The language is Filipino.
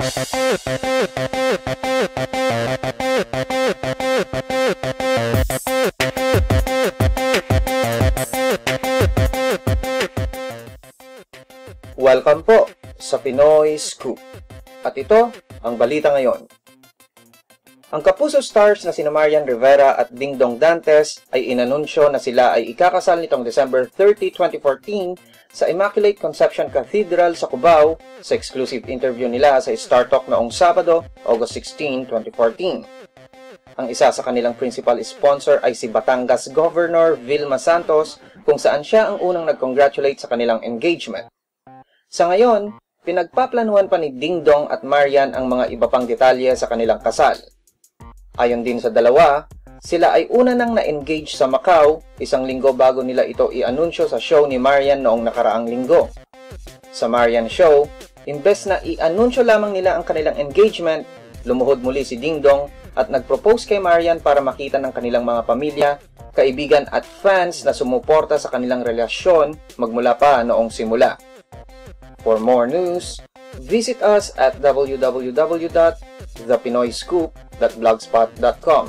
Welcome po sa Pinoy Scoop. At ito ang balita ngayon. Ang Kapuso stars na sina Marian Rivera at Dingdong Dantes ay inanunsyo na sila ay ikakasal nitong December 30, 2014 sa Immaculate Conception Cathedral sa Cubao sa exclusive interview nila sa Star Talk noong Sabado, August 16, 2014. Ang isa sa kanilang principal sponsor ay si Batangas Governor Vilma Santos, kung saan siya ang unang nag-congratulate sa kanilang engagement. Sa ngayon, pinagpaplanuhan pa ni Dingdong at Marian ang mga iba pang detalye sa kanilang kasal. Ayon din sa dalawa, sila ay una nang na-engage sa Macau, isang linggo bago nila ito i-anunsyo sa show ni Marian noong nakaraang linggo. Sa Marian show, imbes na i-anunsyo lamang nila ang kanilang engagement, lumuhod muli si Dingdong at nag-propose kay Marian para makita ng kanilang mga pamilya, kaibigan at fans na sumuporta sa kanilang relasyon magmula pa noong simula. For more news, visit us at www.thepinoyscoop.blogspot.com.